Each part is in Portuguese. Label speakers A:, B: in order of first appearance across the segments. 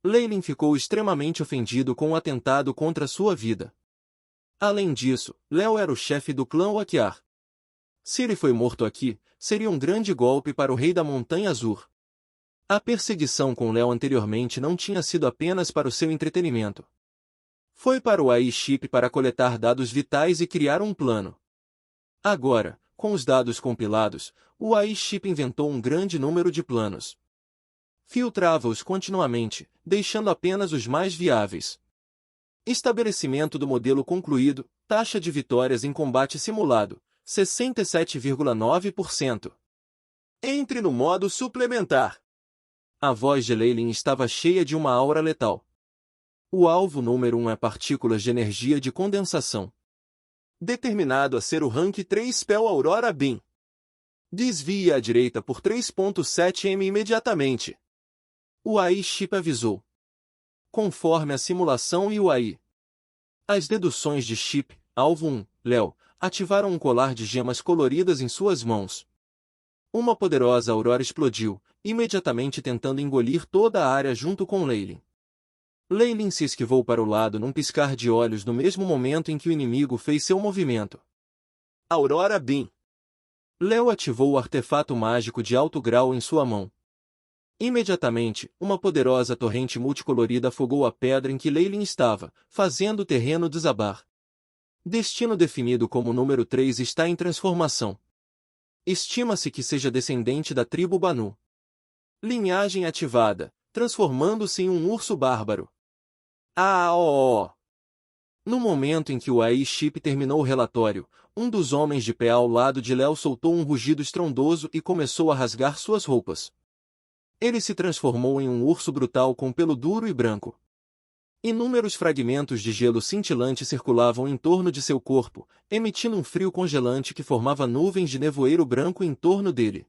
A: Leyline ficou extremamente ofendido com o atentado contra sua vida. Além disso, Léo era o chefe do clã Wakiar. Se ele foi morto aqui, seria um grande golpe para o rei da Montanha Azul. A perseguição com Léo anteriormente não tinha sido apenas para o seu entretenimento. Foi para o AI-Chip para coletar dados vitais e criar um plano. Agora, com os dados compilados, o AI-Chip inventou um grande número de planos. Filtrava-os continuamente, deixando apenas os mais viáveis. Estabelecimento do modelo concluído, taxa de vitórias em combate simulado, 67,9%. Entre no modo suplementar. A voz de Leyline estava cheia de uma aura letal. O alvo número 1 é partículas de energia de condensação. Determinado a ser o Rank 3 Spell Aurora Beam. Desvie à direita por 3.7 m imediatamente. O AI-Chip avisou. Conforme a simulação e o AI. As deduções de Chip, alvo 1, Léo, ativaram um colar de gemas coloridas em suas mãos. Uma poderosa aurora explodiu, imediatamente tentando engolir toda a área junto com Leyline. Leyline se esquivou para o lado num piscar de olhos no mesmo momento em que o inimigo fez seu movimento. Aurora Beam. Léo ativou o artefato mágico de alto grau em sua mão. Imediatamente, uma poderosa torrente multicolorida afogou a pedra em que Leyline estava, fazendo o terreno desabar. Destino definido como número 3 está em transformação. Estima-se que seja descendente da tribo Banu. Linhagem ativada, transformando-se em um urso bárbaro. No momento em que o AI-Chip terminou o relatório, um dos homens de pé ao lado de Léo soltou um rugido estrondoso e começou a rasgar suas roupas. Ele se transformou em um urso brutal com pelo duro e branco. Inúmeros fragmentos de gelo cintilante circulavam em torno de seu corpo, emitindo um frio congelante que formava nuvens de nevoeiro branco em torno dele.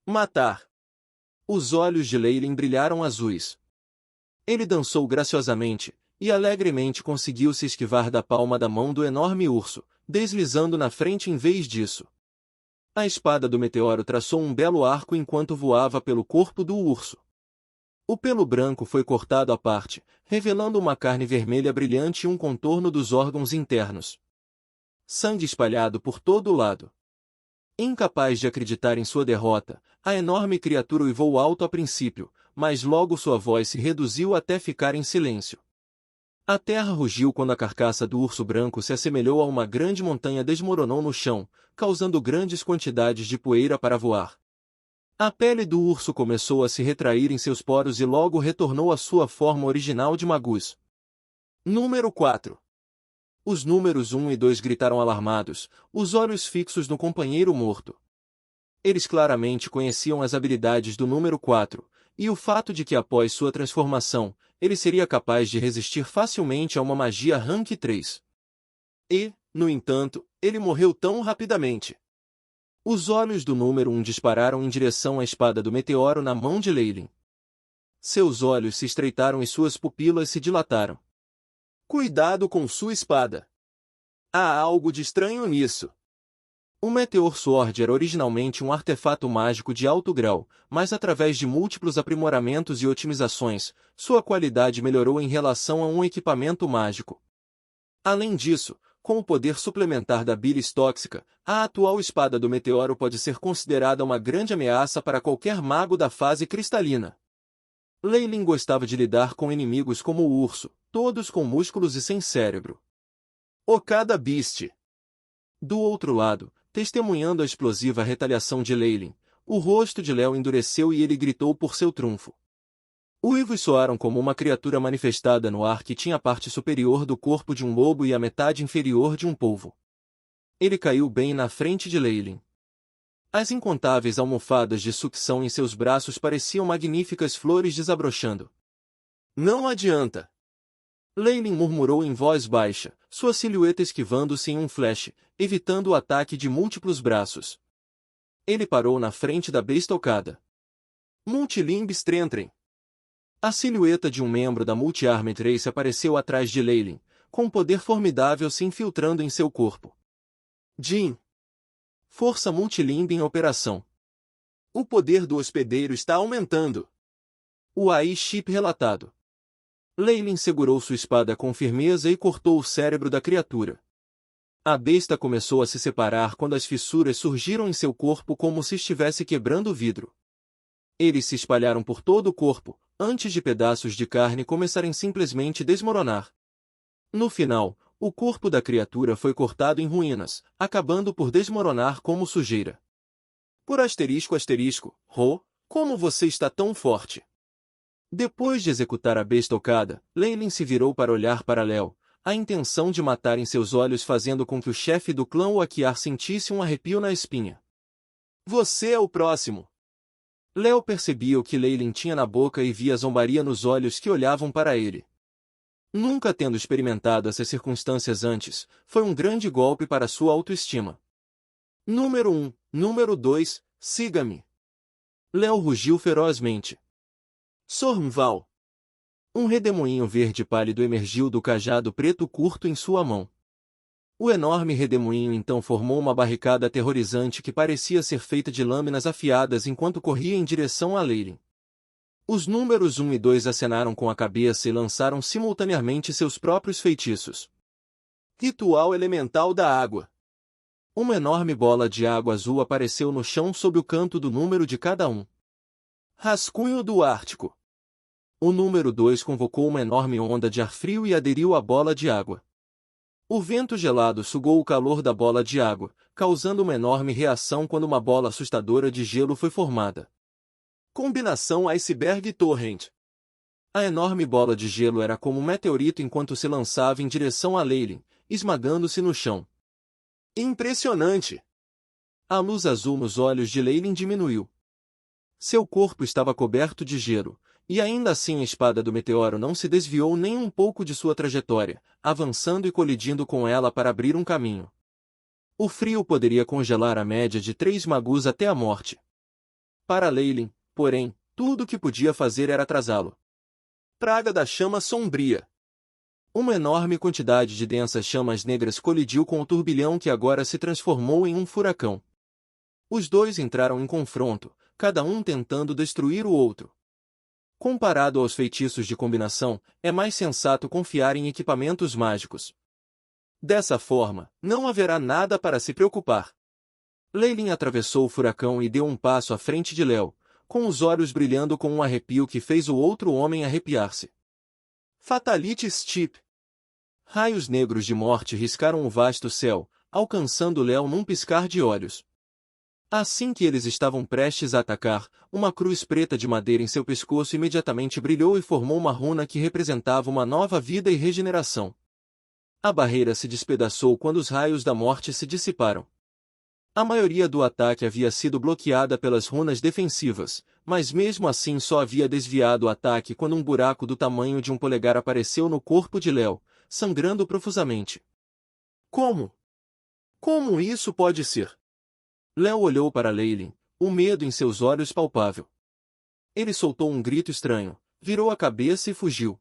A: Matar! Os olhos de Leyline brilharam azuis. Ele dançou graciosamente, e alegremente conseguiu se esquivar da palma da mão do enorme urso, deslizando na frente em vez disso. A espada do meteoro traçou um belo arco enquanto voava pelo corpo do urso. O pelo branco foi cortado à parte, revelando uma carne vermelha brilhante e um contorno dos órgãos internos. Sangue espalhado por todo o lado. Incapaz de acreditar em sua derrota, a enorme criatura uivou alto a princípio, mas logo sua voz se reduziu até ficar em silêncio. A terra rugiu quando a carcaça do urso branco se assemelhou a uma grande montanha desmoronou no chão, causando grandes quantidades de poeira para voar. A pele do urso começou a se retrair em seus poros e logo retornou à sua forma original de Magus. Número 4. Os números 1 e 2 gritaram alarmados, os olhos fixos no companheiro morto. Eles claramente conheciam as habilidades do número 4, e o fato de que após sua transformação, ele seria capaz de resistir facilmente a uma magia Rank 3. E, no entanto, ele morreu tão rapidamente. Os olhos do número 1 dispararam em direção à espada do meteoro na mão de Leyline. Seus olhos se estreitaram e suas pupilas se dilataram. Cuidado com sua espada. Há algo de estranho nisso. O Meteor Sword era originalmente um artefato mágico de alto grau, mas através de múltiplos aprimoramentos e otimizações, sua qualidade melhorou em relação a um equipamento mágico. Além disso, com o poder suplementar da bilis tóxica, a atual espada do meteoro pode ser considerada uma grande ameaça para qualquer mago da fase cristalina. Leyline gostava de lidar com inimigos como o urso, todos com músculos e sem cérebro. Okada Beast. Do outro lado, testemunhando a explosiva retaliação de Leyline, o rosto de Léo endureceu e ele gritou por seu trunfo. Uivos soaram como uma criatura manifestada no ar que tinha a parte superior do corpo de um lobo e a metade inferior de um polvo. Ele caiu bem na frente de Leyline. As incontáveis almofadas de sucção em seus braços pareciam magníficas flores desabrochando. Não adianta! Leyline murmurou em voz baixa, sua silhueta esquivando-se em um flash, evitando o ataque de múltiplos braços. Ele parou na frente da besta Okada. Multilimb Strengthen. A silhueta de um membro da Multi-Armed Race apareceu atrás de Leyline, com um poder formidável se infiltrando em seu corpo. Jin. Força Multilimb em operação. O poder do hospedeiro está aumentando. O AI-Chip relatado. Leilin segurou sua espada com firmeza e cortou o cérebro da criatura. A besta começou a se separar quando as fissuras surgiram em seu corpo como se estivesse quebrando vidro. Eles se espalharam por todo o corpo, antes de pedaços de carne começarem simplesmente a desmoronar. No final, o corpo da criatura foi cortado em ruínas, acabando por desmoronar como sujeira. Por asterisco, Ro, como você está tão forte? Depois de executar a besta ocada, Leilin se virou para olhar para Léo, a intenção de matar em seus olhos fazendo com que o chefe do clã Oakiar sentisse um arrepio na espinha. Você é o próximo! Léo percebia o que Leilin tinha na boca e via zombaria nos olhos que olhavam para ele. Nunca tendo experimentado essas circunstâncias antes, foi um grande golpe para sua autoestima. Número 1, número 2, siga-me! Léo rugiu ferozmente. Sormval! Um redemoinho verde pálido emergiu do cajado preto curto em sua mão. O enorme redemoinho então formou uma barricada aterrorizante que parecia ser feita de lâminas afiadas enquanto corria em direção a Leilin. Os números 1 e 2 acenaram com a cabeça e lançaram simultaneamente seus próprios feitiços. Ritual Elemental da Água. Uma enorme bola de água azul apareceu no chão sob o canto do número de cada um. Rascunho do Ártico. O número 2 convocou uma enorme onda de ar frio e aderiu à bola de água. O vento gelado sugou o calor da bola de água, causando uma enorme reação quando uma bola assustadora de gelo foi formada. Combinação Iceberg Torrent. A enorme bola de gelo era como um meteorito enquanto se lançava em direção a Leilin, esmagando-se no chão. Impressionante! A luz azul nos olhos de Leilin diminuiu. Seu corpo estava coberto de gelo, e ainda assim a espada do meteoro não se desviou nem um pouco de sua trajetória, avançando e colidindo com ela para abrir um caminho. O frio poderia congelar a média de 3 magus até a morte. Para Leilin, porém, tudo o que podia fazer era atrasá-lo. Praga da chama sombria. Uma enorme quantidade de densas chamas negras colidiu com o turbilhão que agora se transformou em um furacão. Os dois entraram em confronto, cada um tentando destruir o outro. Comparado aos feitiços de combinação, é mais sensato confiar em equipamentos mágicos. Dessa forma, não haverá nada para se preocupar. Leilin atravessou o furacão e deu um passo à frente de Léo, com os olhos brilhando com um arrepio que fez o outro homem arrepiar-se. Fatality Step. Raios negros de morte riscaram o vasto céu, alcançando Léo num piscar de olhos. Assim que eles estavam prestes a atacar, uma cruz preta de madeira em seu pescoço imediatamente brilhou e formou uma runa que representava uma nova vida e regeneração. A barreira se despedaçou quando os raios da morte se dissiparam. A maioria do ataque havia sido bloqueada pelas runas defensivas, mas mesmo assim só havia desviado o ataque quando um buraco do tamanho de um polegar apareceu no corpo de Léo, sangrando profusamente. Como? Como isso pode ser? Léo olhou para Leilin, o medo em seus olhos palpável. Ele soltou um grito estranho, virou a cabeça e fugiu.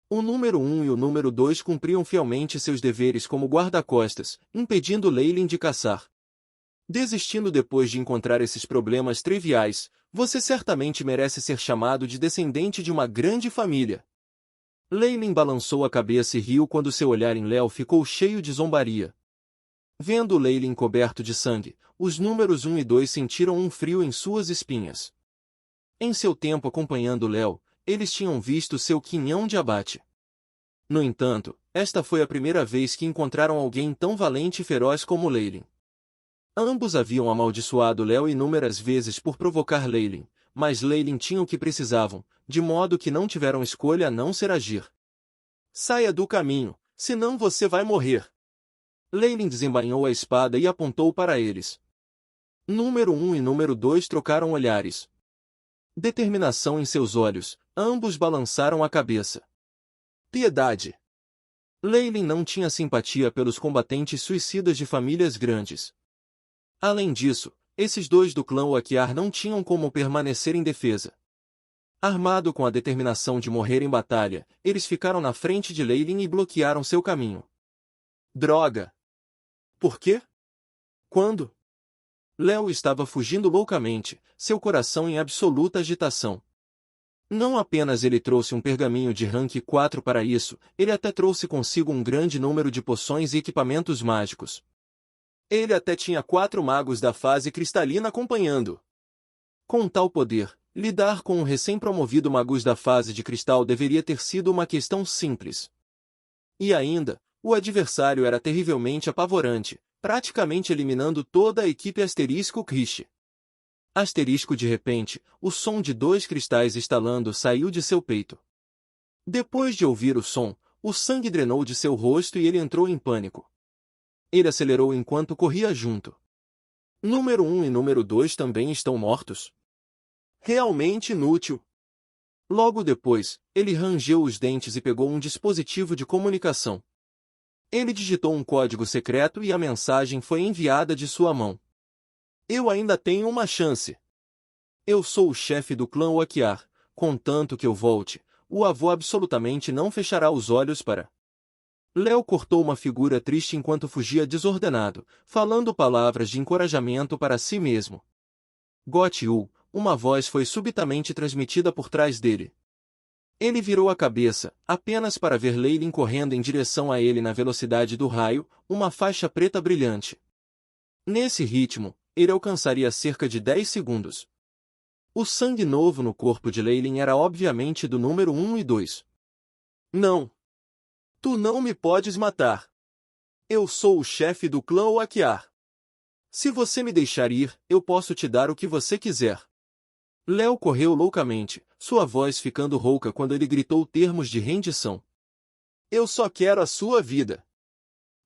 A: O número 1 e o número 2 cumpriam fielmente seus deveres como guarda-costas, impedindo Leilin de caçar. Desistindo depois de encontrar esses problemas triviais, você certamente merece ser chamado de descendente de uma grande família. Leilin balançou a cabeça e riu quando seu olhar em Léo ficou cheio de zombaria. Vendo Leilin coberto de sangue, os números 1 e 2 sentiram um frio em suas espinhas. Em seu tempo acompanhando Léo, eles tinham visto seu quinhão de abate. No entanto, esta foi a primeira vez que encontraram alguém tão valente e feroz como Leilin. Ambos haviam amaldiçoado Léo inúmeras vezes por provocar Leilin, mas Leilin tinha o que precisavam, de modo que não tiveram escolha a não ser agir. Saia do caminho, senão você vai morrer. Leilin desembainhou a espada e apontou para eles. Número 1 e número 2 trocaram olhares. Determinação em seus olhos, ambos balançaram a cabeça. Piedade. Leilin não tinha simpatia pelos combatentes suicidas de famílias grandes. Além disso, esses dois do clã Oakiar não tinham como permanecer em defesa. Armado com a determinação de morrer em batalha, eles ficaram na frente de Leilin e bloquearam seu caminho. Droga! Por quê? Quando? Léo estava fugindo loucamente, seu coração em absoluta agitação. Não apenas ele trouxe um pergaminho de rank 4 para isso, ele até trouxe consigo um grande número de poções e equipamentos mágicos. Ele até tinha 4 magos da fase cristalina acompanhando. Com tal poder, lidar com um recém-promovido magus da fase de cristal deveria ter sido uma questão simples. E ainda, o adversário era terrivelmente apavorante, praticamente eliminando toda a equipe asterisco Krish. Asterisco de repente, o som de 2 cristais estalando saiu de seu peito. Depois de ouvir o som, o sangue drenou de seu rosto e ele entrou em pânico. Ele acelerou enquanto corria junto. Número 1 e número 2 também estão mortos? Realmente inútil. Logo depois, ele rangeu os dentes e pegou um dispositivo de comunicação. Ele digitou um código secreto e a mensagem foi enviada de sua mão. Eu ainda tenho uma chance. Eu sou o chefe do clã Oakiar, contanto que eu volte, o avô absolutamente não fechará os olhos para... Léo cortou uma figura triste enquanto fugia desordenado, falando palavras de encorajamento para si mesmo. Got-you, uma voz foi subitamente transmitida por trás dele. Ele virou a cabeça, apenas para ver Leylin correndo em direção a ele na velocidade do raio, uma faixa preta brilhante. Nesse ritmo, ele alcançaria cerca de 10 segundos. O sangue novo no corpo de Leylin era obviamente do número 1 e 2. Não! Tu não me podes matar! Eu sou o chefe do clã Oakiar. Se você me deixar ir, eu posso te dar o que você quiser. Léo correu loucamente, sua voz ficando rouca quando ele gritou termos de rendição. Eu só quero a sua vida.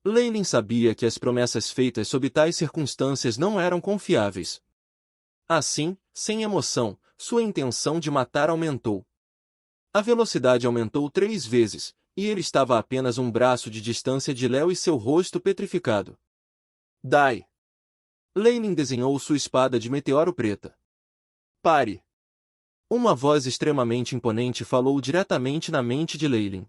A: Leylin sabia que as promessas feitas sob tais circunstâncias não eram confiáveis. Assim, sem emoção, sua intenção de matar aumentou. A velocidade aumentou 3 vezes, e ele estava a apenas um braço de distância de Léo e seu rosto petrificado. Dai! Leylin desenhou sua espada de meteoro preta. Pare! Uma voz extremamente imponente falou diretamente na mente de Leylin.